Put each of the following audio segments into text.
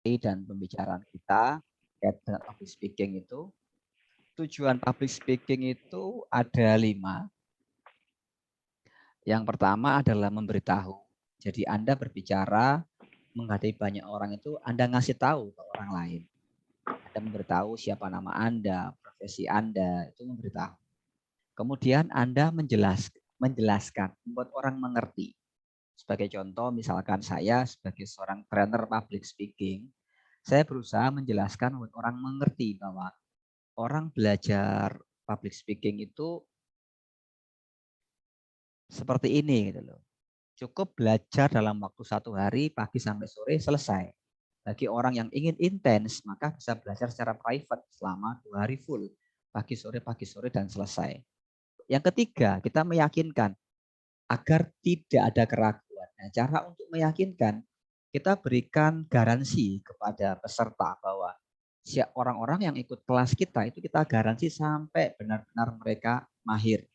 dan pembicaraan kita terkait dengan public speaking itu. Tujuan public speaking itu ada 5. Yang pertama adalah memberitahu. Jadi Anda berbicara menghadapi banyak orang itu, Anda ngasih tahu ke orang lain. Anda memberitahu siapa nama Anda, profesi Anda, itu memberitahu. Kemudian Anda menjelaskan, membuat orang mengerti. Sebagai contoh, misalkan saya sebagai seorang trainer public speaking, saya berusaha menjelaskan buat orang mengerti bahwa orang belajar public speaking itu seperti ini gitu loh. Cukup belajar dalam waktu 1 hari pagi sampai sore selesai. Bagi orang yang ingin intens, maka bisa belajar secara private selama 2 hari full. Pagi sore dan selesai. Yang ketiga, kita meyakinkan agar tidak ada keraguan. Nah, cara untuk meyakinkan, kita berikan garansi kepada peserta bahwa orang-orang yang ikut kelas kita itu kita garansi sampai benar-benar mereka mahir.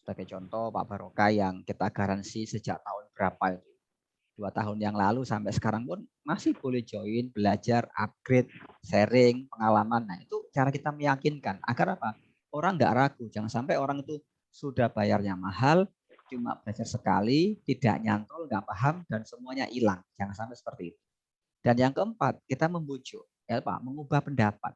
Sebagai contoh Pak Barokah yang kita garansi sejak tahun berapa itu, 2 tahun yang lalu sampai sekarang pun masih boleh join, belajar, upgrade, sharing, pengalaman. Nah itu cara kita meyakinkan agar apa? Orang nggak ragu, jangan sampai orang itu sudah bayarnya mahal, cuma belajar sekali, tidak nyantol, nggak paham, dan semuanya hilang. Jangan sampai seperti itu. Dan yang keempat, kita membujuk, ya Pak, mengubah pendapat.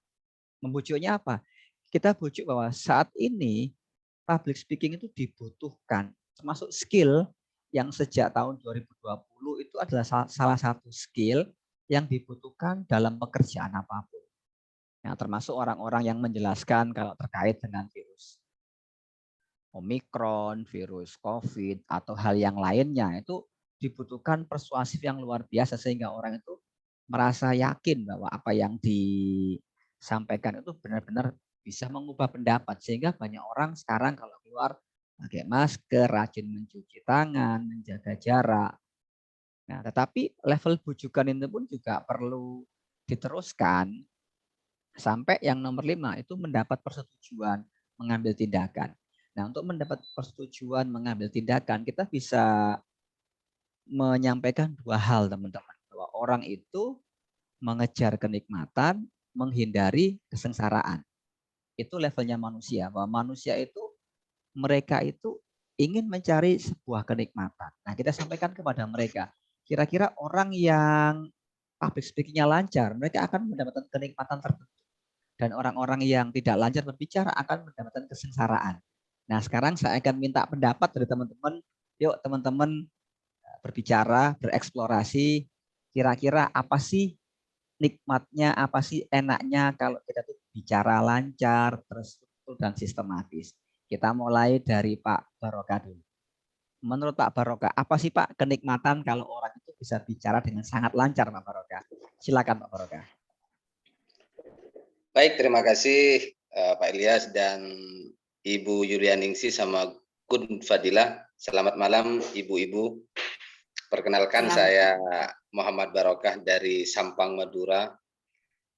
Membujuknya apa? Kita bujuk bahwa saat ini public speaking itu dibutuhkan, termasuk skill yang sejak tahun 2020 itu adalah salah satu skill yang dibutuhkan dalam pekerjaan apapun. Ya, termasuk orang-orang yang menjelaskan kalau terkait dengan virus Omikron, virus COVID, atau hal yang lainnya, itu dibutuhkan persuasif yang luar biasa sehingga orang itu merasa yakin bahwa apa yang disampaikan itu benar-benar bisa mengubah pendapat. Sehingga banyak orang sekarang kalau keluar pakai masker, rajin mencuci tangan, menjaga jarak. Nah, tetapi level bujukan itu pun juga perlu diteruskan sampai yang nomor 5 itu mendapat persetujuan mengambil tindakan. Nah, untuk mendapat persetujuan mengambil tindakan, kita bisa menyampaikan 2 hal, teman-teman. Bahwa orang itu mengejar kenikmatan, menghindari kesengsaraan. Itu levelnya manusia. Bahwa manusia itu, mereka itu ingin mencari sebuah kenikmatan. Nah, kita sampaikan kepada mereka, kira-kira orang yang public speaking-nya lancar, mereka akan mendapatkan kenikmatan tertentu. Dan orang-orang yang tidak lancar berbicara akan mendapatkan kesengsaraan. Nah, sekarang saya akan minta pendapat dari teman-teman. Yuk, teman-teman berbicara, bereksplorasi. Kira-kira apa sih nikmatnya, apa sih enaknya kalau kita tuh bicara lancar, terstruktur, dan sistematis. Kita mulai dari Pak Barokah dulu. Menurut Pak Barokah, apa sih Pak kenikmatan kalau orang itu bisa bicara dengan sangat lancar, Pak Barokah? Silakan Pak Barokah. Baik, terima kasih Pak Ilyas dan Ibu Yulianingsi sama Kun Fadilah. Selamat malam Ibu-Ibu. Perkenalkan saya Muhammad Barokah dari Sampang, Madura.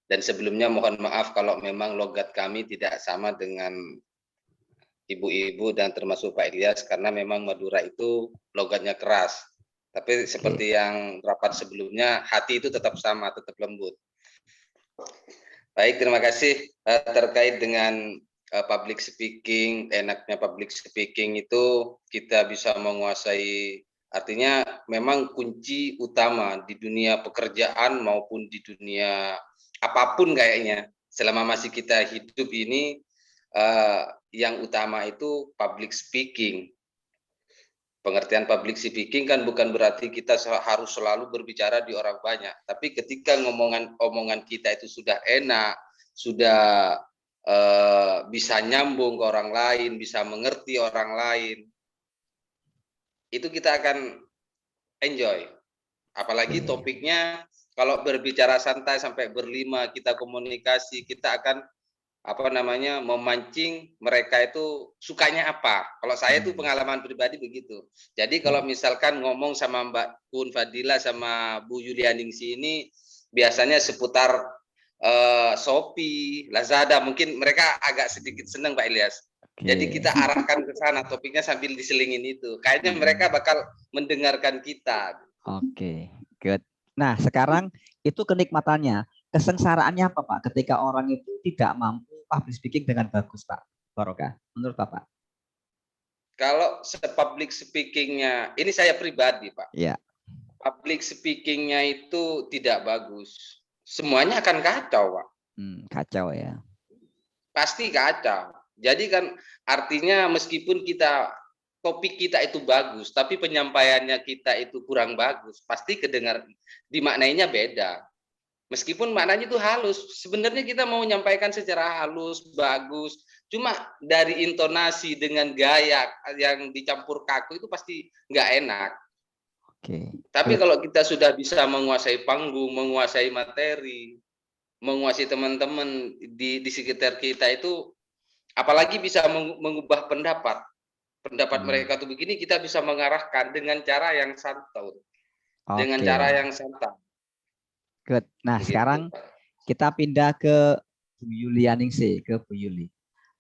Dan sebelumnya mohon maaf kalau memang logat kami tidak sama dengan Ibu-Ibu dan termasuk Pak Ilyas karena memang Madura itu logatnya keras. Tapi seperti yang rapat sebelumnya, hati itu tetap sama, tetap lembut. Baik, terima kasih. Terkait dengan public speaking, enaknya public speaking itu kita bisa menguasai, artinya memang kunci utama di dunia pekerjaan maupun di dunia apapun kayaknya. Selama masih kita hidup ini, yang utama itu public speaking. Pengertian public speaking kan bukan berarti kita harus selalu berbicara di orang banyak, tapi ketika omongan kita itu sudah enak, sudah bisa nyambung ke orang lain, bisa mengerti orang lain, itu kita akan enjoy. Apalagi topiknya kalau berbicara santai sampai berlima kita komunikasi, kita akan memancing mereka itu sukanya apa. Kalau saya itu pengalaman pribadi begitu. Jadi kalau misalkan ngomong sama Mbak Kun Fadilah sama Bu Yulianingsi ini biasanya seputar Shopee, Lazada, mungkin mereka agak sedikit senang Pak Ilyas. Jadi kita arahkan ke sana topiknya sambil diselingin itu. Kayaknya mereka bakal mendengarkan kita. Oke, good. Nah, sekarang Itu kenikmatannya. Kesengsaraannya apa Pak? Ketika orang itu tidak mampu public speaking dengan bagus Pak Barokah. Menurut Bapak? Kalau public speaking-nya, ini saya pribadi Pak. Ya. Public speaking-nya itu tidak bagus. Semuanya akan kacau Pak. Kacau ya. Pasti kacau. Jadi kan artinya meskipun topik kita itu bagus, tapi penyampaiannya kita itu kurang bagus, pasti kedengar dimaknainya beda. Meskipun maknanya itu halus, sebenarnya kita mau menyampaikan secara halus, bagus, cuma dari intonasi dengan gaya yang dicampur kaku itu pasti nggak enak. Oke. Tapi kalau kita sudah bisa menguasai panggung, menguasai materi, menguasai teman-teman di sekitar kita itu, apalagi bisa mengubah pendapat mereka tuh begini, kita bisa mengarahkan dengan cara yang santun, dengan cara yang santai. Good. Nah, begitu. Sekarang kita pindah ke Bu Yulianingsih, ke Bu Yuli.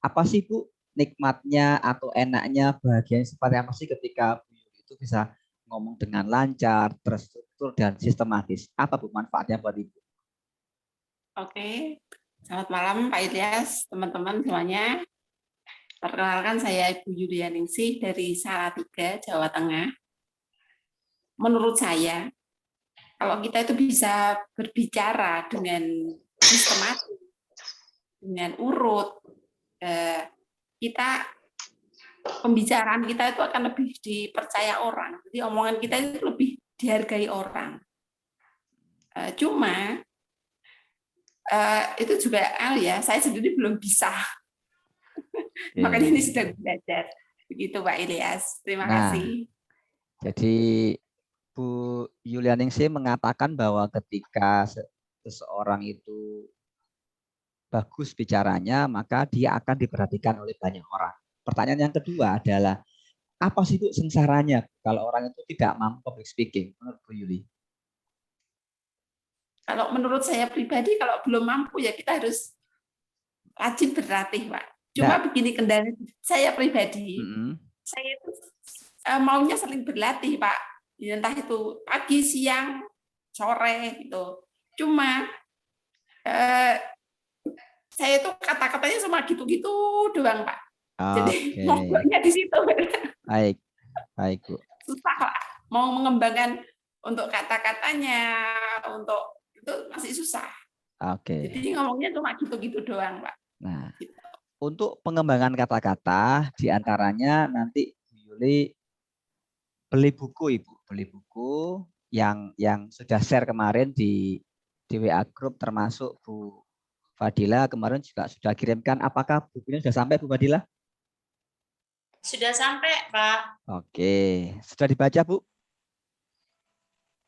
Apa sih Bu nikmatnya atau enaknya, bahagianya seperti apa sih ketika Bu Yuli itu bisa ngomong dengan lancar, terstruktur dan sistematis? Apa Bu manfaatnya buat Ibu? Oke, selamat malam Pak Ilyas, teman-teman semuanya. Perkenalkan saya Ibu Yulianingsih dari Salatiga, Jawa Tengah. Menurut saya, kalau kita itu bisa berbicara dengan sistematis, dengan urut, pembicaraan kita itu akan lebih dipercaya orang. Jadi omongan kita itu lebih dihargai orang. Cuma itu juga saya sendiri belum bisa. Makanya ini sedang belajar. Begitu Pak Ilyas. Terima kasih. Jadi Bu Yulianingsih mengatakan bahwa ketika seseorang itu bagus bicaranya, maka dia akan diperhatikan oleh banyak orang. Pertanyaan yang kedua adalah, apa sih Bu sengsaranya kalau orang itu tidak mampu public speaking menurut Bu Yuli? Kalau menurut saya pribadi, kalau belum mampu ya kita harus rajin berlatih Pak. Cuma begini kendala saya pribadi, saya itu maunya sering berlatih Pak. Entah itu pagi, siang, sore gitu. Cuma saya itu kata-katanya cuma gitu-gitu doang Pak. Jadi mogoknya di situ. Baik, baik Bu. Susah Pak. Mau mengembangkan untuk kata-katanya, untuk itu masih susah. Jadi ngomongnya cuma gitu-gitu doang Pak. Nah, gitu. Untuk pengembangan kata-kata, diantaranya nanti Bu Yuli beli buku Ibu, beli buku yang sudah share kemarin di WA Group, termasuk Bu Fadila kemarin juga sudah kirimkan. Apakah bukunya sudah sampai Bu Fadila? Sudah sampai Pak. Oke, sudah dibaca Bu?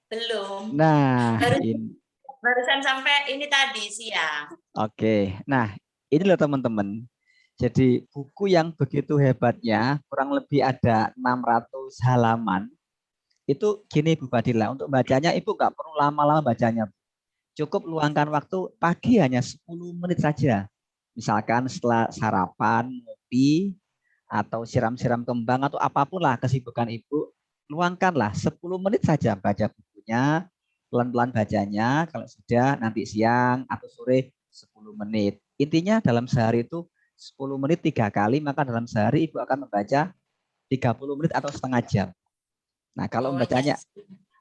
Belum. Nah, barusan sampai ini tadi siang. Oke, nah ini loh teman-teman. Jadi buku yang begitu hebatnya, kurang lebih ada 600 halaman. Itu gini Bu Fadila, untuk bacanya Ibu nggak perlu lama-lama bacanya. Cukup luangkan waktu pagi hanya 10 menit saja. Misalkan setelah sarapan, ngopi, atau siram-siram kembang, atau apapun lah kesibukan Ibu, luangkanlah 10 menit saja baca bukunya, pelan-pelan bacanya. Kalau sudah nanti siang atau sore 10 menit. Intinya dalam sehari itu 10 menit 3 kali, maka dalam sehari Ibu akan membaca 30 menit atau setengah jam. Nah, kalau membacanya,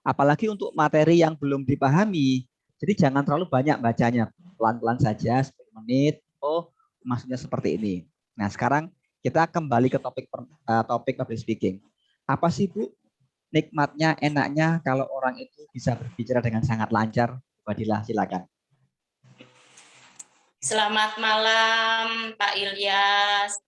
apalagi untuk materi yang belum dipahami, jadi jangan terlalu banyak bacanya, pelan-pelan saja 10 menit. Oh, maksudnya seperti ini. Nah, sekarang kita kembali ke topik public speaking. Apa sih Bu nikmatnya, enaknya kalau orang itu bisa berbicara dengan sangat lancar? Fadila, silakan. Selamat malam Pak Ilyas.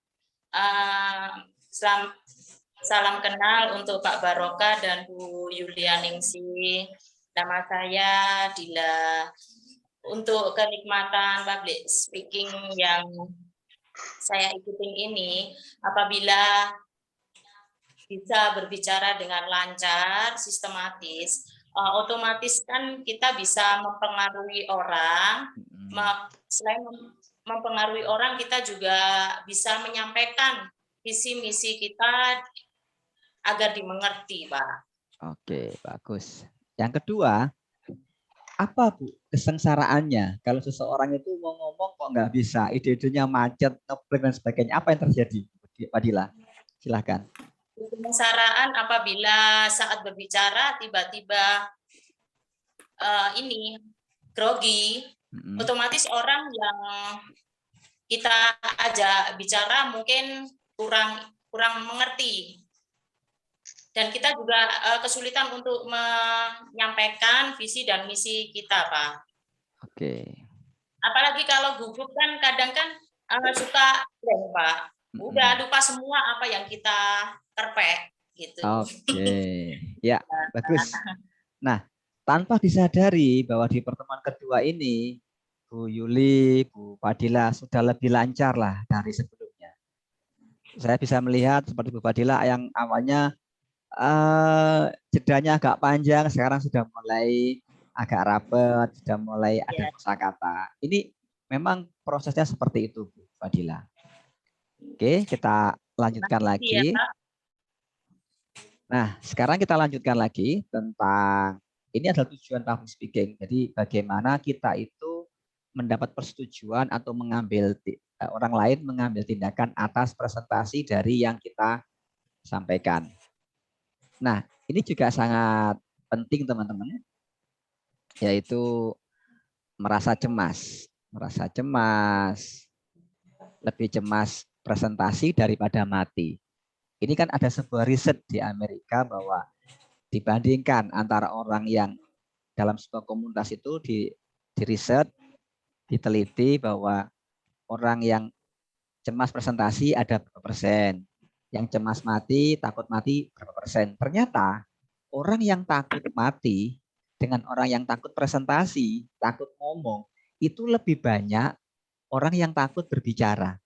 Salam kenal untuk Pak Barokah dan Bu Yulianingsih. Nama saya Dila. Untuk kenikmatan public speaking yang saya ikutin ini, apabila bisa berbicara dengan lancar, sistematis, otomatis kan kita bisa mempengaruhi orang. Selain mempengaruhi orang, kita juga bisa menyampaikan visi misi kita agar dimengerti, Pak. Oke, bagus. Yang kedua, apa Bu kesengsaraannya. Kalau seseorang itu mau ngomong kok nggak bisa, ide-idenya macet, ngebleng dan sebagainya. Apa yang terjadi, Pak Dila? Silahkan. Kesengsaraan apabila saat berbicara tiba-tiba ini grogi, otomatis orang yang kita ajak bicara mungkin kurang mengerti. Dan kita juga kesulitan untuk menyampaikan visi dan misi kita, Pak. Oke. Apalagi kalau gugup kan kadang kan suka Pak. Udah lupa semua apa yang kita terpek gitu. Oke. Ya, bagus. Nah, tanpa disadari bahwa di pertemuan kedua ini Bu Yuli, Bu Fadila sudah lebih lancar lah dari sebelumnya. Saya bisa melihat seperti Bu Fadila yang awalnya jedanya agak panjang, sekarang sudah mulai agak rapat, sudah mulai ada kosakata. Ini memang prosesnya seperti itu, Bu Fadila. Oke, kita lanjutkan lagi. Nah, sekarang kita lanjutkan lagi tentang ini adalah tujuan public speaking. Jadi bagaimana kita itu mendapat persetujuan atau mengambil orang lain mengambil tindakan atas presentasi dari yang kita sampaikan. Nah, ini juga sangat penting teman-teman, yaitu merasa cemas. Merasa cemas, lebih cemas presentasi daripada mati. Ini kan ada sebuah riset di Amerika bahwa dibandingkan antara orang yang dalam sebuah komunitas itu di riset, diteliti bahwa orang yang cemas presentasi ada berapa persen, yang cemas mati, takut mati berapa persen. Ternyata orang yang takut mati dengan orang yang takut presentasi, takut ngomong, itu lebih banyak orang yang takut berbicara.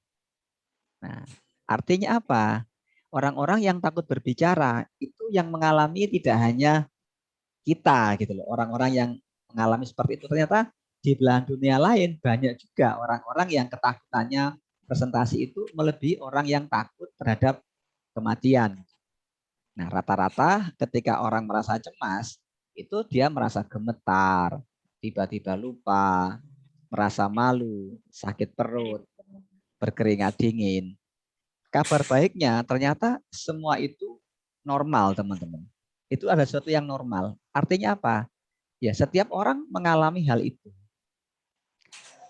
Nah, artinya apa? Orang-orang yang takut berbicara itu yang mengalami tidak hanya kita gitu loh. Orang-orang yang mengalami seperti itu ternyata di belahan dunia lain banyak juga orang-orang yang ketakutannya presentasi itu melebihi orang yang takut terhadap kematian. Nah, rata-rata ketika orang merasa cemas, itu dia merasa gemetar, tiba-tiba lupa, merasa malu, sakit perut, berkeringat dingin. Kabar baiknya ternyata semua itu normal, teman-teman. Itu ada sesuatu yang normal. Artinya apa? Ya, setiap orang mengalami hal itu.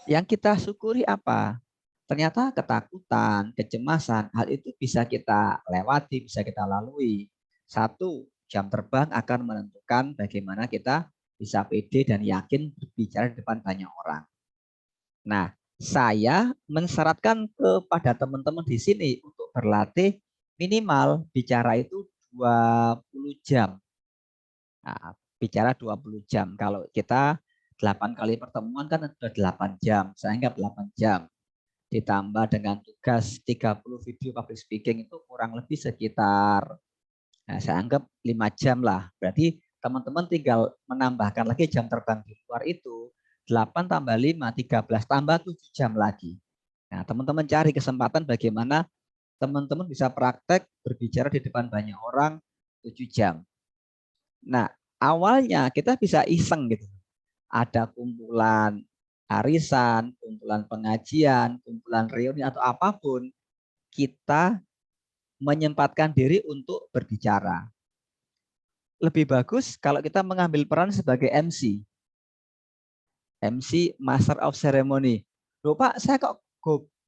Yang kita syukuri apa? Ternyata ketakutan, kecemasan, hal itu bisa kita lewati, bisa kita lalui. Satu, jam terbang akan menentukan bagaimana kita bisa pede dan yakin berbicara di depan banyak orang. Nah, saya mensyaratkan kepada teman-teman di sini untuk berlatih minimal bicara itu 20 jam. Nah, bicara 20 jam. Kalau kita 8 kali pertemuan kan sudah 8 jam. Saya anggap 8 jam. Ditambah dengan tugas 30 video public speaking itu kurang lebih sekitar, nah saya anggap 5 jam lah. Berarti teman-teman tinggal menambahkan lagi jam terbang di luar itu 8 tambah 5, 13 tambah 7 jam lagi. Nah, teman-teman cari kesempatan bagaimana teman-teman bisa praktek berbicara di depan banyak orang 7 jam. Nah, awalnya kita bisa iseng gitu. Ada kumpulan arisan, kumpulan pengajian, kumpulan reuni atau apapun, kita menyempatkan diri untuk berbicara. Lebih bagus kalau kita mengambil peran sebagai MC. MC, Master of Ceremony. Loh Pak, saya kok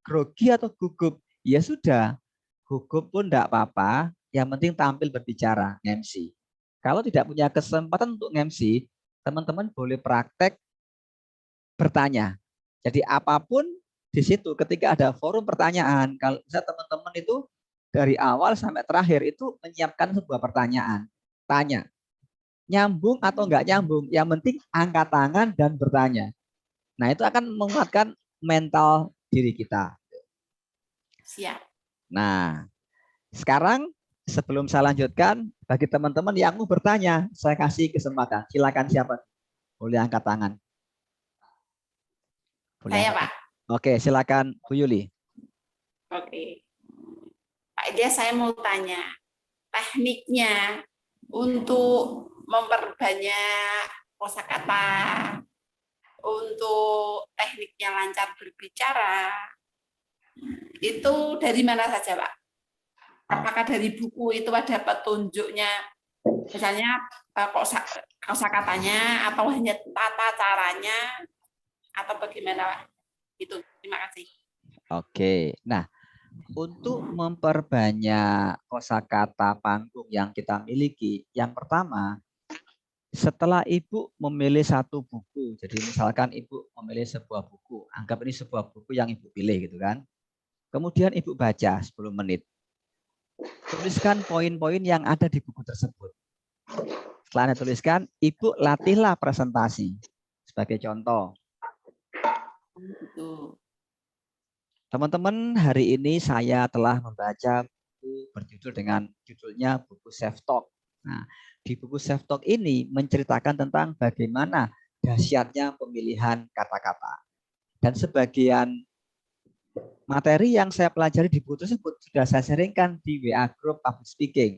grogi atau gugup? Ya sudah, gugup pun enggak apa-apa, yang penting tampil berbicara, MC. Kalau tidak punya kesempatan untuk MC, teman-teman boleh praktek bertanya. Jadi apapun di situ ketika ada forum pertanyaan, kalau bisa teman-teman itu dari awal sampai terakhir itu menyiapkan sebuah pertanyaan. Tanya. Nyambung atau enggak nyambung, yang penting angkat tangan dan bertanya. Nah, itu akan menguatkan mental diri kita. Siap. Nah, sekarang sebelum saya lanjutkan, bagi teman-teman yang mau bertanya, saya kasih kesempatan. Silakan siapa? Boleh angkat tangan. Saya, Pak. Oke, silakan Bu Yuli. Oke. Pak Ilya, saya mau tanya, tekniknya untuk memperbanyak kosakata, untuk tekniknya lancar berbicara, itu dari mana saja, Pak? Apakah dari buku itu ada petunjuknya, misalnya kosakatanya, atau hanya tata caranya, atau bagaimana, Pak? Itu. Terima kasih. Oke, nah untuk memperbanyak kosakata panggung yang kita miliki, yang pertama, setelah Ibu memilih satu buku, jadi misalkan Ibu memilih sebuah buku, anggap ini sebuah buku yang Ibu pilih gitu kan. Kemudian Ibu baca 10 menit. Tuliskan poin-poin yang ada di buku tersebut. Setelah Anda tuliskan, Ibu latihlah presentasi. Sebagai contoh, teman-teman, hari ini saya telah membaca buku berjudul dengan judulnya buku Self Talk. Nah, di buku Self Talk ini menceritakan tentang bagaimana dahsyatnya pemilihan kata-kata. Dan sebagian materi yang saya pelajari di buku tersebut sudah saya sharingkan di WA Group Public Speaking.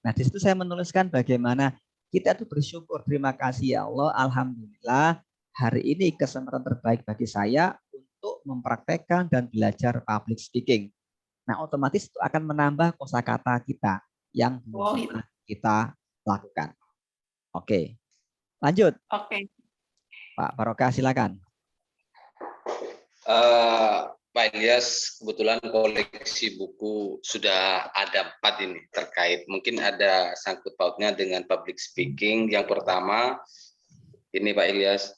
Nah, di situ saya menuliskan bagaimana kita itu bersyukur, terima kasih ya Allah, alhamdulillah hari ini kesempatan terbaik bagi saya untuk mempraktekkan dan belajar public speaking. Nah, otomatis itu akan menambah kosakata kita yang kita lakukan. Oke, lanjut. Oke. Pak Barokah, silakan. Pak Ilyas, kebetulan koleksi buku sudah ada 4 ini terkait. Mungkin ada sangkut pautnya dengan public speaking. Yang pertama, ini Pak Ilyas,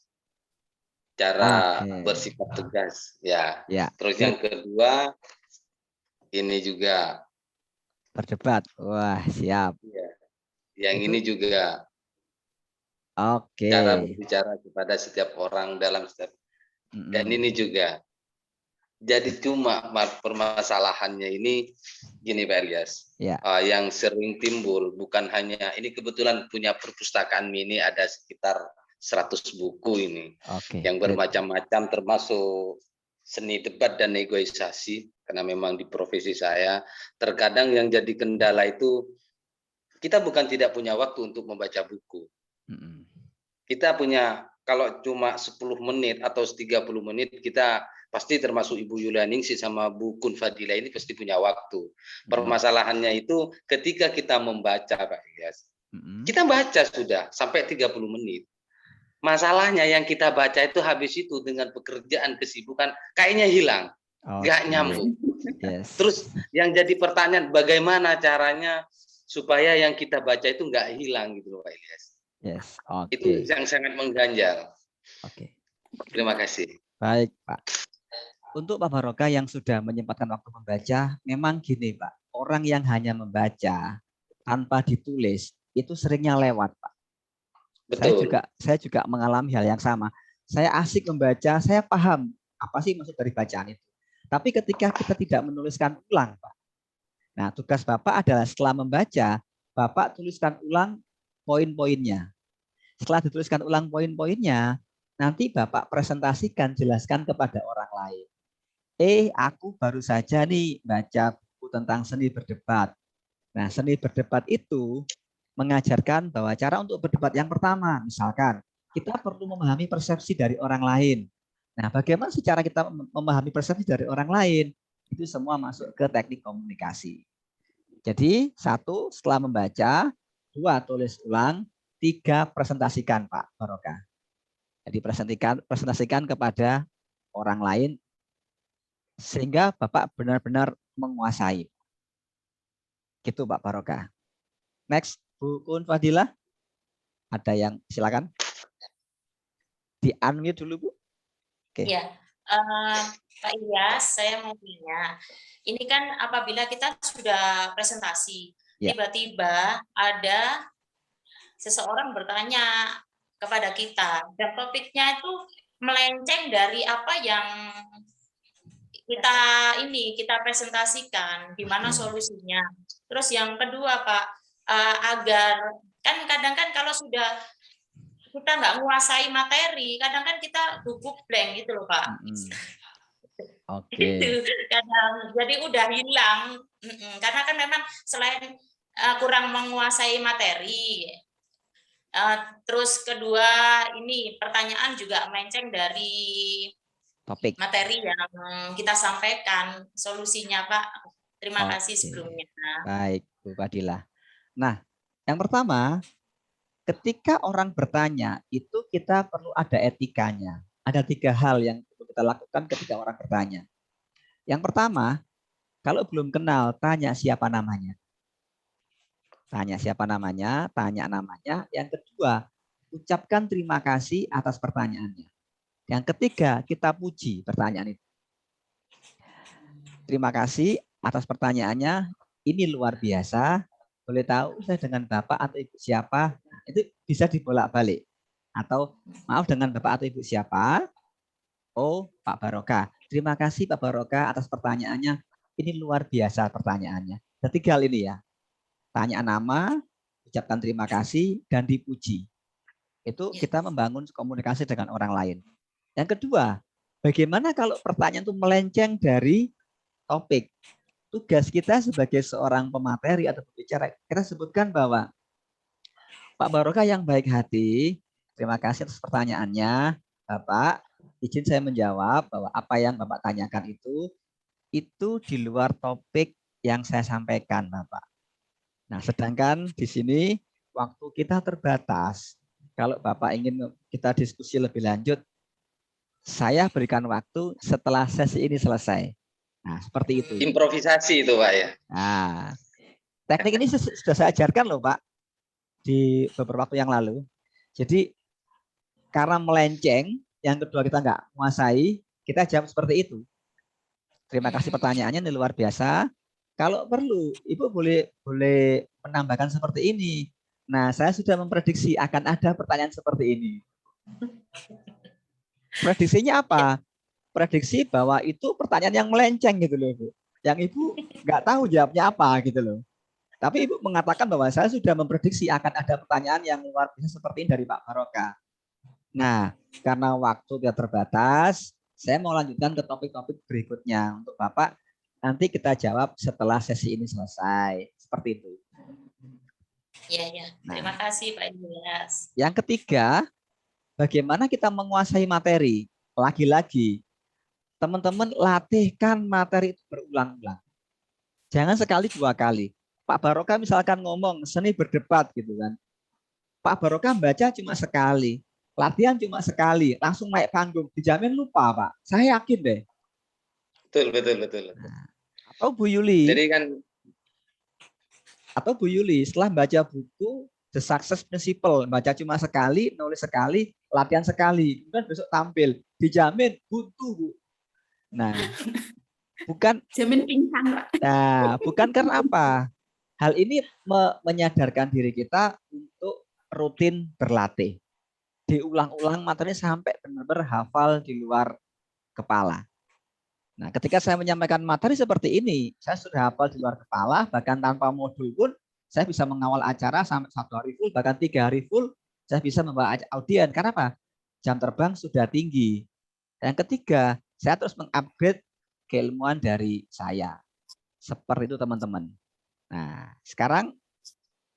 cara bersifat tegas. Ya. Terus yang kedua, ini juga berdebat. Wah, siap. Ya. Yang itu? Ini juga Oke. Cara berbicara kepada setiap orang dalam setiap. Dan ini juga. Jadi cuma permasalahannya ini gini Pak Ilyas. Ya. Yang sering timbul bukan hanya ini, kebetulan punya perpustakaan mini ada sekitar 100 buku ini. Yang bermacam-macam termasuk seni debat dan negosiasi, karena memang di profesi saya terkadang yang jadi kendala itu kita bukan tidak punya waktu untuk membaca buku. Kita punya, kalau cuma 10 menit atau 30 menit, kita pasti termasuk Ibu Yulianingsih sama Bu Kun Fadila ini pasti punya waktu. Permasalahannya itu ketika kita membaca Pak Ilyas, kita baca sudah sampai 30 menit. Masalahnya yang kita baca itu habis itu dengan pekerjaan, kesibukan, kayaknya hilang. Nggak nyambung. Yes. Terus yang jadi pertanyaan, bagaimana caranya supaya yang kita baca itu nggak hilang gitu loh Pak Ilyas. Yes. Itu yang sangat mengganjal. Terima kasih. Baik Pak. Untuk Pak Barokah yang sudah menyempatkan waktu membaca, memang gini Pak, orang yang hanya membaca tanpa ditulis itu seringnya lewat Pak. Betul. Saya juga mengalami hal yang sama. Saya asik membaca, saya paham apa sih maksud dari bacaan itu. Tapi ketika kita tidak menuliskan ulang, Pak. Nah, tugas Bapak adalah setelah membaca, Bapak tuliskan ulang poin-poinnya. Setelah dituliskan ulang poin-poinnya, nanti Bapak presentasikan, jelaskan kepada orang lain. Aku baru saja nih baca buku tentang seni berdebat. Nah, seni berdebat itu mengajarkan bahwa cara untuk berdebat yang pertama, misalkan kita perlu memahami persepsi dari orang lain. Nah, bagaimana sih cara kita memahami persepsi dari orang lain? Itu semua masuk ke teknik komunikasi. Jadi, 1, setelah membaca, 2, tulis ulang, 3, presentasikan Pak Barokah. Jadi presentasikan kepada orang lain sehingga Bapak benar-benar menguasai. Gitu Pak Barokah. Next, Bu Kun Fadila, ada yang silakan di unmute dulu Bu. Oke. Ya, Pak Ilyas, saya mau tanya. Ini kan apabila kita sudah presentasi, tiba-tiba ada seseorang bertanya kepada kita dan topiknya itu melenceng dari apa yang kita presentasikan, gimana solusinya. Terus yang kedua Pak, agar kan kadang kan kalau sudah kita nggak menguasai materi, kadang kan kita gugup blank gitu loh Pak. Gitu, kadang jadi udah hilang, karena kan memang selain kurang menguasai materi, Terus kedua, ini pertanyaan juga melenceng dari topik materi yang kita sampaikan. Solusinya, Pak. Terima kasih Oke. sebelumnya. Baik, Bu Fadilah. Nah, yang pertama, ketika orang bertanya, itu kita perlu ada etikanya. Ada 3 hal yang perlu kita lakukan ketika orang bertanya. Yang pertama, kalau belum kenal, tanya siapa namanya. Tanya siapa namanya, tanya namanya. Yang kedua, ucapkan terima kasih atas pertanyaannya. Yang ketiga, kita puji pertanyaan itu. Terima kasih atas pertanyaannya. Ini luar biasa. Boleh tahu saya dengan Bapak atau Ibu siapa? Itu bisa dibolak-balik. Atau maaf dengan Bapak atau Ibu siapa? Oh, Pak Barokah. Terima kasih Pak Barokah atas pertanyaannya. Ini luar biasa pertanyaannya. Ketiga hal ini ya. Tanya nama, ucapkan terima kasih, dan dipuji. Itu kita membangun komunikasi dengan orang lain. Yang kedua, bagaimana kalau pertanyaan itu melenceng dari topik? Tugas kita sebagai seorang pemateri atau pembicara, kita sebutkan bahwa Pak Barokah yang baik hati, terima kasih atas pertanyaannya. Bapak, izin saya menjawab bahwa apa yang Bapak tanyakan itu di luar topik yang saya sampaikan, Bapak. Nah, sedangkan di sini waktu kita terbatas. Kalau Bapak ingin kita diskusi lebih lanjut, saya berikan waktu setelah sesi ini selesai. Nah, seperti itu. Improvisasi itu, Pak ya. Nah, teknik ini sudah saya ajarkan loh, Pak, di beberapa waktu yang lalu. Jadi, karena melenceng, yang kedua kita nggak menguasai, kita jawab seperti itu. Terima kasih pertanyaannya, ini luar biasa. Kalau perlu, Ibu boleh menambahkan seperti ini. Nah, saya sudah memprediksi akan ada pertanyaan seperti ini. Prediksinya apa? Prediksi bahwa itu pertanyaan yang melenceng gitu loh, Bu. Yang Ibu nggak tahu jawabnya apa gitu loh. Tapi Ibu mengatakan bahwa saya sudah memprediksi akan ada pertanyaan yang luar biasa seperti ini dari Pak Barokah. Nah, karena waktu tidak terbatas, saya mau lanjutkan ke topik-topik berikutnya untuk Bapak. Nanti kita jawab setelah sesi ini selesai. Seperti itu. Iya. Terima kasih Pak Ilyas. Yang ketiga, bagaimana kita menguasai materi? Lagi-lagi, teman-teman latihkan materi itu berulang-ulang. Jangan sekali 2 kali. Pak Barokah misalkan ngomong seni berdebat gitu kan. Pak Barokah baca cuma sekali. Latihan cuma sekali, langsung naik panggung. Dijamin lupa, Pak. Saya yakin deh. Betul. Nah, atau Bu Yuli. Jadi kan setelah baca buku The Success Principle, baca cuma sekali, nulis sekali, latihan sekali, kemudian besok tampil, dijamin buntu, Bu. Nah, bukan jamin pingsan, Pak. Nah, bukan karena apa? Hal ini menyadarkan diri kita untuk rutin berlatih. Diulang-ulang materi sampai benar-benar hafal di luar kepala. Nah, ketika saya menyampaikan materi seperti ini, saya sudah hafal di luar kepala, bahkan tanpa modul pun saya bisa mengawal acara sampai 1 hari full, bahkan 3 hari full, saya bisa membawa audien. Karena apa? Jam terbang sudah tinggi. Yang ketiga, saya terus mengupgrade keilmuan dari saya. Seperti itu teman-teman. Nah, sekarang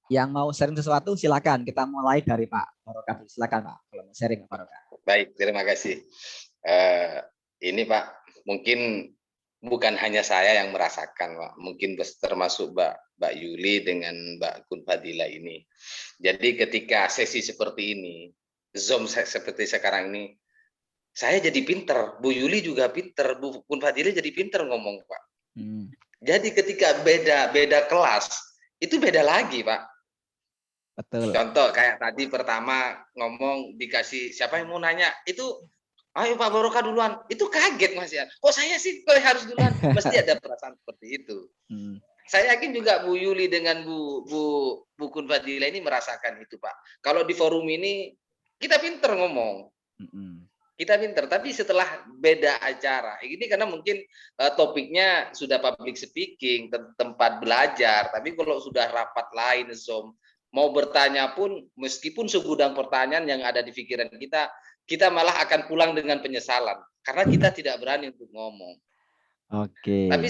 yang mau sharing sesuatu silakan. Kita mulai dari Pak Barokah. Silakan Pak, kalau mau sharing Pak Barokah. baik, terima kasih. Ini Pak, mungkin bukan hanya saya yang merasakan, Pak. Mungkin termasuk Mbak Yuli dengan Mbak Kun Fadilah ini. Jadi ketika sesi seperti ini, Zoom seperti sekarang ini, saya jadi pinter, Bu Yuli juga pinter, Bu Kun Fadilah jadi pinter ngomong, Pak. Jadi ketika beda kelas, itu beda lagi, Pak. Betul. Contoh kayak tadi pertama ngomong dikasih siapa yang mau nanya, itu ayo Pak Barokah duluan. Itu kaget Mas ya. Kok saya sih kok harus duluan? Mesti ada perasaan seperti itu. Saya yakin juga Bu Yuli dengan Bu Kun Fadilah ini merasakan itu, Pak. Kalau di forum ini kita pinter ngomong. Kita pinter, tapi setelah beda acara, ini karena mungkin topiknya sudah public speaking, tempat belajar, tapi kalau sudah rapat lain, Zoom, mau bertanya pun, meskipun segudang pertanyaan yang ada di pikiran kita malah akan pulang dengan penyesalan, karena kita tidak berani untuk ngomong. Oke. Tapi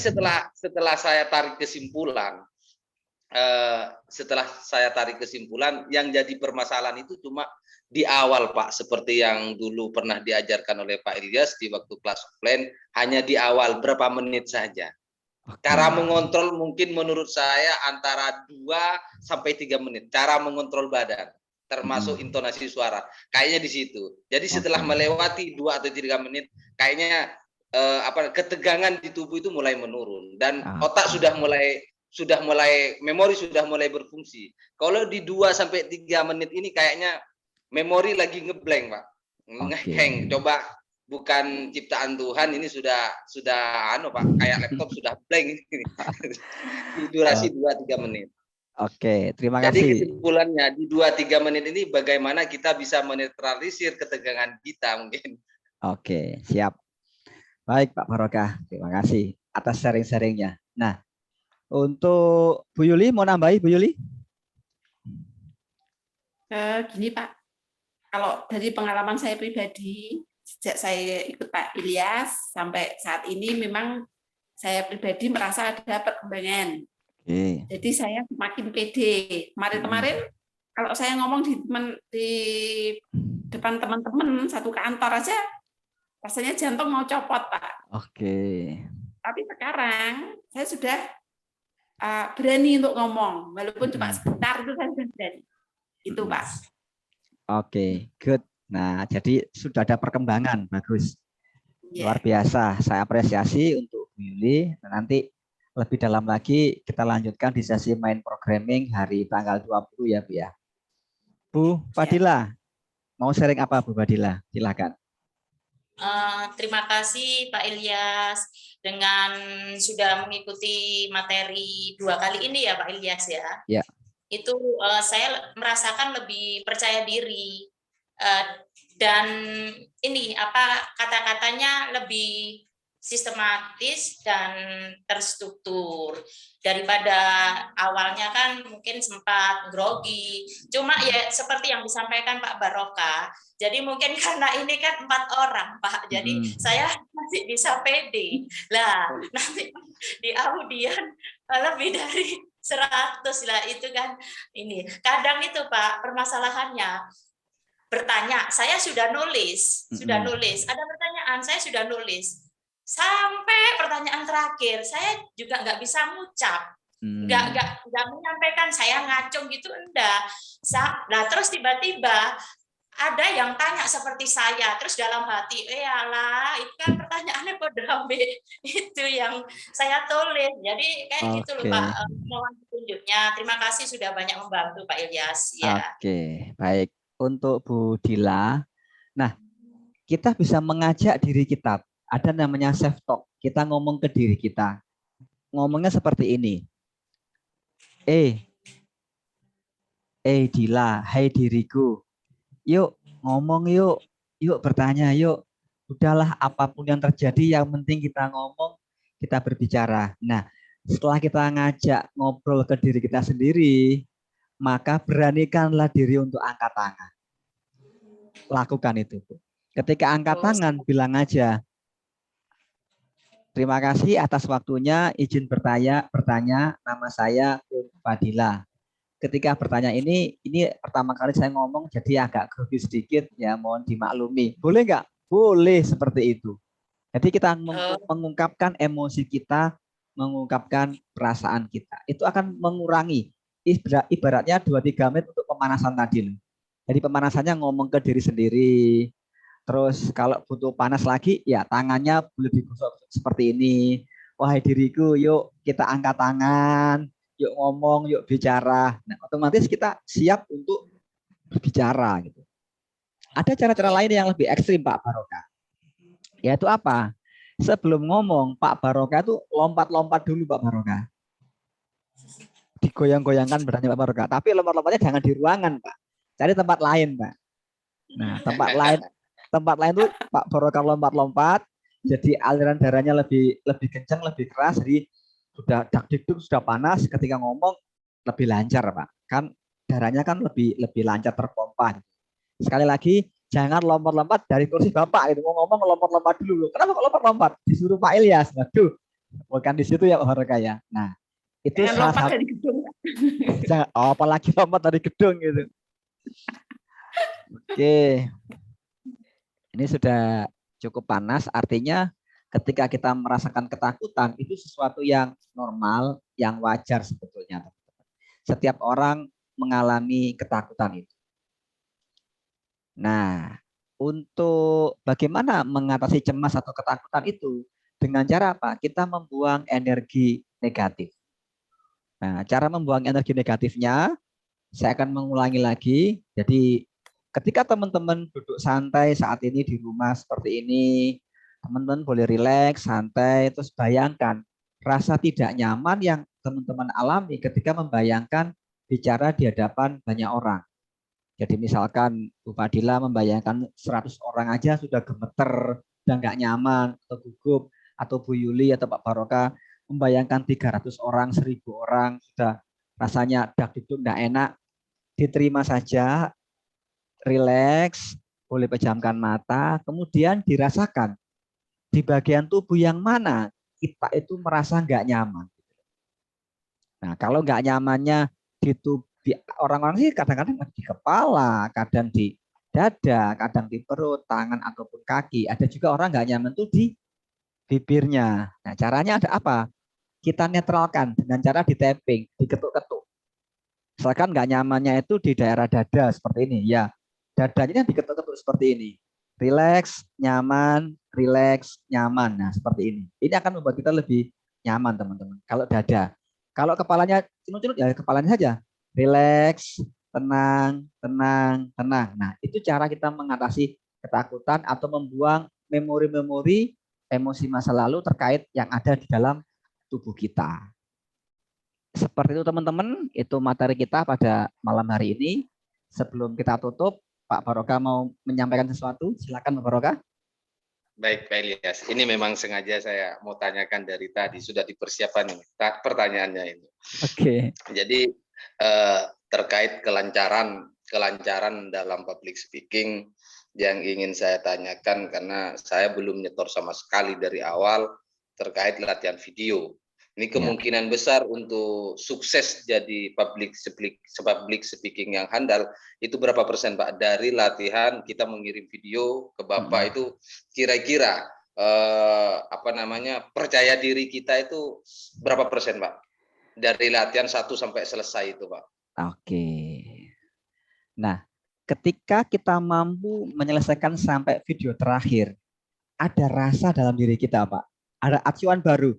setelah saya tarik kesimpulan, setelah saya tarik kesimpulan, yang jadi permasalahan itu cuma di awal, Pak, seperti yang dulu pernah diajarkan oleh Pak Ilyas di waktu class of plan, hanya di awal berapa menit saja. Cara mengontrol mungkin menurut saya antara 2 sampai 3 menit. Cara mengontrol badan, termasuk intonasi suara. Kayaknya di situ. Jadi setelah melewati 2 atau 3 menit, kayaknya ketegangan di tubuh itu mulai menurun dan otak sudah mulai memori sudah mulai berfungsi. Kalau di 2 sampai 3 menit ini kayaknya memori lagi ngeblank, Pak. Ngehang. Coba bukan ciptaan Tuhan, ini sudah Pak, kayak laptop sudah blank ini. Di durasi 2-3 menit. Oke, terima kasih. Jadi kesimpulannya di 2-3 menit ini bagaimana kita bisa menetralisir ketegangan kita mungkin. Oke, siap. Baik Pak Barokah, terima kasih atas sharing-sharingnya. Nah, untuk Bu Yuli, mau nambahi Bu Yuli? Gini Pak, kalau dari pengalaman saya pribadi, sejak saya ikut Pak Ilyas sampai saat ini memang saya pribadi merasa ada perkembangan. Jadi saya semakin pede. Kemarin-kemarin kalau saya ngomong di depan teman-teman satu kantor aja, rasanya jantung mau copot, Pak. Tapi sekarang saya sudah berani untuk ngomong, walaupun cuma sebentar itu saya sudah berani. Itu Pak. Good. Nah, jadi sudah ada perkembangan, bagus. Luar biasa, saya apresiasi untuk Bu Yuli. Nanti lebih dalam lagi kita lanjutkan di sesi main programming hari tanggal 20 ya Bu ya. Bu Fadila, mau sharing apa Bu Fadila? Silakan. Terima kasih Pak Ilyas dengan sudah mengikuti materi 2 kali ini ya Pak Ilyas ya. Ya. Itu saya merasakan lebih percaya diri dan ini kata-katanya lebih sistematis dan terstruktur daripada awalnya kan mungkin sempat grogi. Cuma ya seperti yang disampaikan Pak Barokah, jadi mungkin karena ini kan 4 orang Pak, jadi saya masih bisa pede. Lah nanti di audien lebih dari 100 lah, itu kan ini. Kadang itu Pak permasalahannya bertanya, saya sudah nulis, ada pertanyaan, saya sudah nulis. Sampai pertanyaan terakhir, saya juga nggak bisa ngucap, nggak menyampaikan, saya ngacung gitu, enggak. Nah terus tiba-tiba ada yang tanya seperti saya, terus dalam hati, alah, itu kan pertanyaannya kode itu yang saya tulis. Jadi kayak gitu loh Pak, mohon petunjuknya. Terima kasih sudah banyak membantu Pak Ilyas. Ya. Baik. Untuk Bu Dila, nah kita bisa mengajak diri kita. Ada namanya self talk. Kita ngomong ke diri kita. Ngomongnya seperti ini. Dila, hai diriku. Yuk ngomong yuk. Yuk bertanya yuk. Udahlah apapun yang terjadi, yang penting kita ngomong, kita berbicara. Nah, setelah kita ngajak ngobrol ke diri kita sendiri, maka beranikanlah diri untuk angkat tangan. Lakukan itu. Ketika angkat tangan, bilang aja, terima kasih atas waktunya, izin bertanya, nama saya Fadila. Ketika bertanya ini pertama kali saya ngomong jadi agak grogi sedikit, ya mohon dimaklumi. Boleh nggak? Boleh seperti itu. Jadi kita mengungkapkan emosi kita, mengungkapkan perasaan kita. Itu akan mengurangi, ibaratnya 2-3 menit untuk pemanasan tadi. Jadi pemanasannya ngomong ke diri sendiri. Terus kalau butuh panas lagi, ya tangannya boleh digosok seperti ini. Wahai diriku, yuk kita angkat tangan, yuk ngomong, yuk bicara. Nah, otomatis kita siap untuk berbicara gitu. Ada cara-cara lain yang lebih ekstrim Pak Barokah. Yaitu apa? Sebelum ngomong, Pak Barokah itu lompat-lompat dulu Pak Barokah. Digoyang-goyangkan bertanya Pak Barokah. Tapi lompat-lompatnya jangan di ruangan Pak. Cari tempat lain Pak. Nah, tempat lain tuh Pak Barokah lompat-lompat, jadi aliran darahnya lebih kencang, lebih keras, jadi sudah dak-dikduk, sudah panas, ketika ngomong lebih lancar Pak. Kan darahnya kan lebih lancar terpompa. Sekali lagi, jangan lompat-lompat dari kursi Bapak gitu. Mau ngomong lompat-lompat dulu. Kenapa kok lompat-lompat? Disuruh Pak Ilyas. Waduh, bukan di situ ya Pak Barokah ya. Nah, itu salah satu. Apalagi lompat dari gedung gitu. Oke. Ini sudah cukup panas, artinya ketika kita merasakan ketakutan itu sesuatu yang normal, yang wajar sebetulnya. Setiap orang mengalami ketakutan itu. Nah, untuk bagaimana mengatasi cemas atau ketakutan itu dengan cara apa? Kita membuang energi negatif. Nah, cara membuang energi negatifnya, saya akan mengulangi lagi. Jadi, ketika teman-teman duduk santai saat ini di rumah seperti ini, teman-teman boleh rileks, santai, terus bayangkan rasa tidak nyaman yang teman-teman alami ketika membayangkan bicara di hadapan banyak orang. Jadi misalkan Bu Fadila membayangkan 100 orang aja sudah gemeter dan nggak nyaman atau gugup, atau Bu Yuli atau Pak Baroka membayangkan 300 orang, 1000 orang sudah rasanya dagdikduk nggak enak, diterima saja, rileks, boleh pejamkan mata, kemudian dirasakan di bagian tubuh yang mana kita itu merasa nggak nyaman. Nah, kalau nggak nyamannya di tubuh, orang-orang sih kadang-kadang di kepala, kadang di dada, kadang di perut, tangan ataupun kaki. Ada juga orang nggak nyaman tuh di bibirnya. Nah, caranya ada apa? Kita netralkan dengan cara di tapping, diketuk-ketuk. Misalkan nggak nyamannya itu di daerah dada seperti ini, ya dadanya diketuk-ketuk seperti ini. Rileks, nyaman, rileks, nyaman. Nah, seperti ini. Ini akan membuat kita lebih nyaman, teman-teman. Kalau dada. Kalau kepalanya cinut-cinut, ya kepalanya saja. Rileks, tenang, tenang, tenang. Nah, itu cara kita mengatasi ketakutan atau membuang memori-memori emosi masa lalu terkait yang ada di dalam tubuh kita. Seperti itu teman-teman, itu materi kita pada malam hari ini. Sebelum kita tutup, Pak Baroka mau menyampaikan sesuatu, silakan Pak Baroka. Baik, Pak Ilyas. Ini memang sengaja saya mau tanyakan dari tadi, sudah dipersiapkan ini pertanyaannya ini. Oke. Jadi terkait kelancaran dalam public speaking yang ingin saya tanyakan, karena saya belum nyetor sama sekali dari awal terkait latihan video. Ini kemungkinan besar untuk sukses jadi public speaking yang handal itu berapa persen, Pak? Dari latihan kita mengirim video ke Bapak itu kira-kira percaya diri kita itu berapa persen, Pak? Dari latihan 1 sampai selesai itu, Pak. Oke. Nah, ketika kita mampu menyelesaikan sampai video terakhir, ada rasa dalam diri kita, Pak. Ada acuan baru.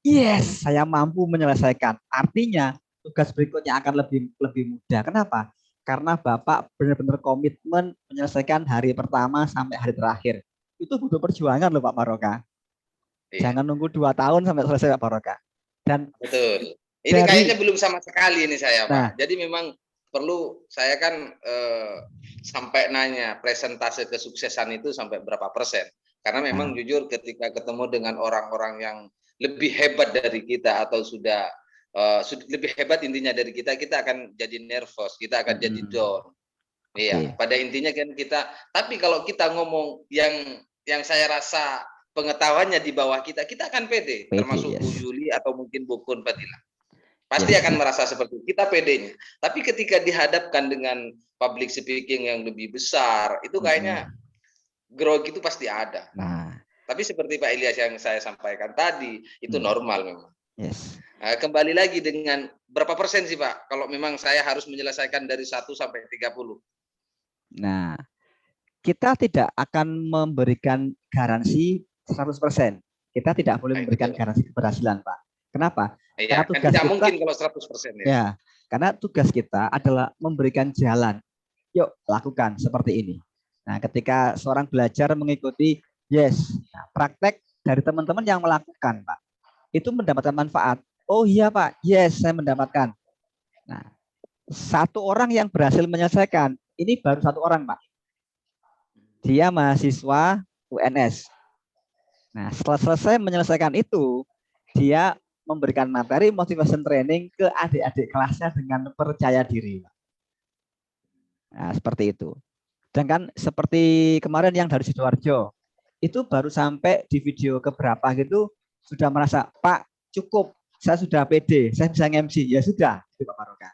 Yes, saya mampu menyelesaikan. Artinya tugas berikutnya akan lebih mudah. Kenapa? Karena Bapak benar-benar komitmen menyelesaikan hari pertama sampai hari terakhir. Itu butuh perjuangan loh Pak Baroka. Iya. Jangan nunggu 2 tahun sampai selesai Pak Baroka. Dan betul. Ini kayaknya belum sama sekali ini saya, Pak. Jadi memang perlu, saya kan sampai nanya presentase kesuksesan itu sampai berapa persen. Karena memang jujur ketika ketemu dengan orang-orang yang lebih hebat dari kita atau sudah lebih hebat intinya dari kita akan jadi nervous, kita akan jadi down. Iya, pada intinya kan kita, tapi kalau kita ngomong yang saya rasa pengetahuannya di bawah kita akan pede termasuk Bu Yuli atau mungkin Bu Kun Fadila. Pasti akan merasa seperti itu, kita pedenya. Tapi ketika dihadapkan dengan public speaking yang lebih besar, itu kayaknya grogi itu pasti ada. Tapi seperti Pak Ilyas yang saya sampaikan tadi, itu normal memang. Nah, kembali lagi dengan berapa persen sih Pak, kalau memang saya harus menyelesaikan dari 1 sampai 30? Nah, kita tidak akan memberikan garansi 100%. Kita tidak boleh memberikan garansi keberhasilan, Pak. Kenapa? Karena tugas tidak mungkin kalau 100% ya. Ya, karena tugas kita adalah memberikan jalan. Yuk, lakukan seperti ini. Nah, ketika seorang belajar mengikuti praktek dari teman-teman yang melakukan, Pak, itu mendapatkan manfaat. Oh iya, Pak, saya mendapatkan. Nah, 1 orang yang berhasil menyelesaikan, ini baru 1 orang, Pak. Dia mahasiswa UNS. Nah, setelah selesai menyelesaikan itu, dia memberikan materi motivation training ke adik-adik kelasnya dengan percaya diri. Nah, seperti itu. Dan kan seperti kemarin yang dari Sidoarjo, itu baru sampai di video keberapa gitu, sudah merasa, Pak, cukup, saya sudah pede, saya bisa nge-MC. Ya sudah, Itu Pak Barokah.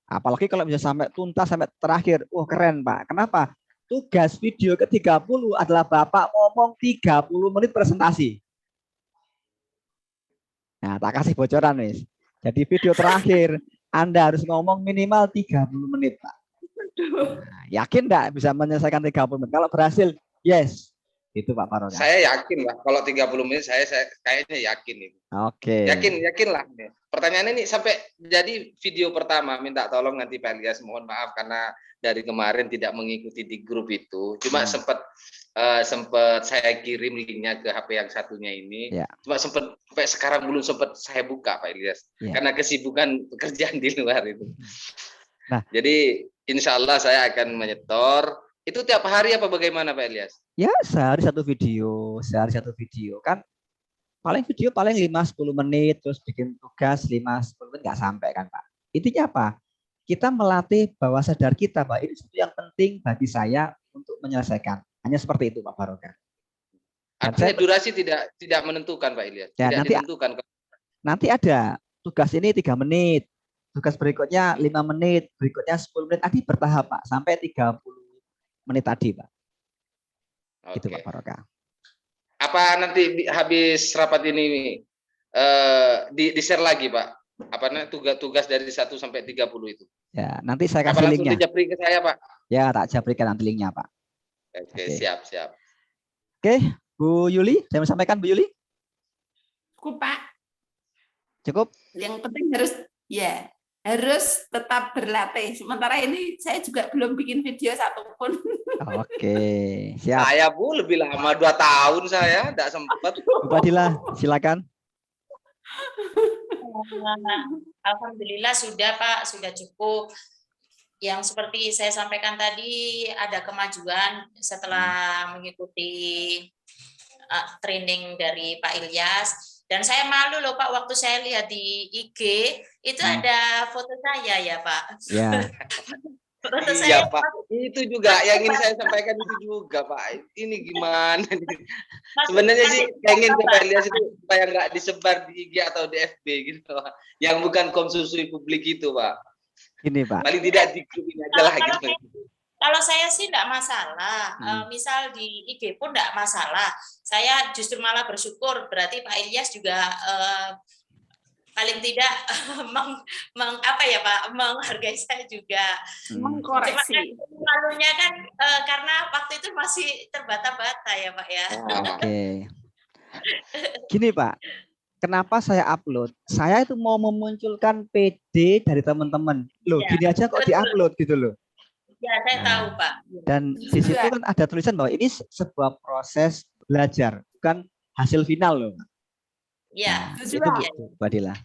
Apalagi kalau bisa sampai tuntas sampai terakhir. Wah, keren Pak. Kenapa? Tugas video ke-30 adalah Bapak ngomong 30 menit presentasi. Nah, tak kasih bocoran, Miss. Jadi video terakhir Anda harus ngomong minimal 30 menit, Pak. Nah, yakin enggak bisa menyelesaikan 30 menit? Kalau berhasil, yes. Itu Pak Barokah. Saya yakin lah kalau 30 menit saya kayaknya yakin itu. Oke. Yakin lah. Pertanyaannya ini sampai jadi video pertama, minta tolong nanti Pak Ilyas, mohon maaf karena dari kemarin tidak mengikuti di grup itu. Cuma sempat saya kirim linknya ke HP yang satunya ini. Ya. Cuma sempat sampai sekarang belum sempat saya buka Pak Ilyas. Ya. Karena kesibukan pekerjaan di luar itu. Nah, jadi insya Allah saya akan menyetor. Itu tiap hari apa bagaimana Pak Ilyas? Ya, sehari satu video kan paling video paling 5-10 menit, terus bikin tugas 5-10 menit nggak sampai kan Pak. Intinya apa? Kita melatih bawah sadar kita Pak, ini sesuatu yang penting bagi saya untuk menyelesaikan. Hanya seperti itu Pak Barokah. Artinya durasi tidak menentukan Pak Ilyas. Ya, tidak ditentukan. Nanti ada tugas ini 3 menit, tugas berikutnya 5 menit, berikutnya 10 menit, tadi bertahap Pak, sampai 30 menit tadi Pak. Oke. Itu Pak Barokah. Apa nanti habis rapat ini di-share lagi Pak? Apa namanya tugas dari 1 sampai 30 itu? Ya, nanti saya kasih linknya. Dijapri ke saya Pak? Ya, tak japrikan nanti linknya Pak. Oke. Siap. Oke, Bu Yuli, saya mau sampaikan Bu Yuli? Cukup Pak. Cukup? Yang penting harus tetap berlatih. Sementara ini saya juga belum bikin video satupun. Oke, siap. Saya Bu lebih lama 2 tahun saya, tidak sempat. Bu Fadilah, silakan. Alhamdulillah sudah Pak, sudah cukup. Yang seperti saya sampaikan tadi ada kemajuan setelah mengikuti training dari Pak Ilyas. Dan saya malu loh Pak, waktu saya lihat di IG itu ada foto saya ya Pak. Ya. Foto Iya saya, Pak, itu juga yang ingin saya sampaikan itu juga Pak. Ini gimana? Sebenarnya sih pengen Pak Ilyas itu supaya nggak disebar di IG atau di FB gitu, yang bukan konsumsi publik itu Pak. Ini Pak. Paling tidak di grup ini aja lah gitu. Kalau saya sih enggak masalah, misal di IG pun enggak masalah. Saya justru malah bersyukur, berarti Pak Ilyas juga paling tidak menghargai saya juga. Mengkoreksi. Malunya kan karena waktu itu masih terbata-bata ya Pak ya. Oke. Gini Pak, kenapa saya upload? Saya itu mau memunculkan PD dari teman-teman. Loh, ya, gini aja kok diupload gitu loh. Ya, saya tahu Pak. Dan di situ kan ada tulisan bahwa ini sebuah proses belajar, bukan hasil final loh. Ya, nah, itu Mbak Dila.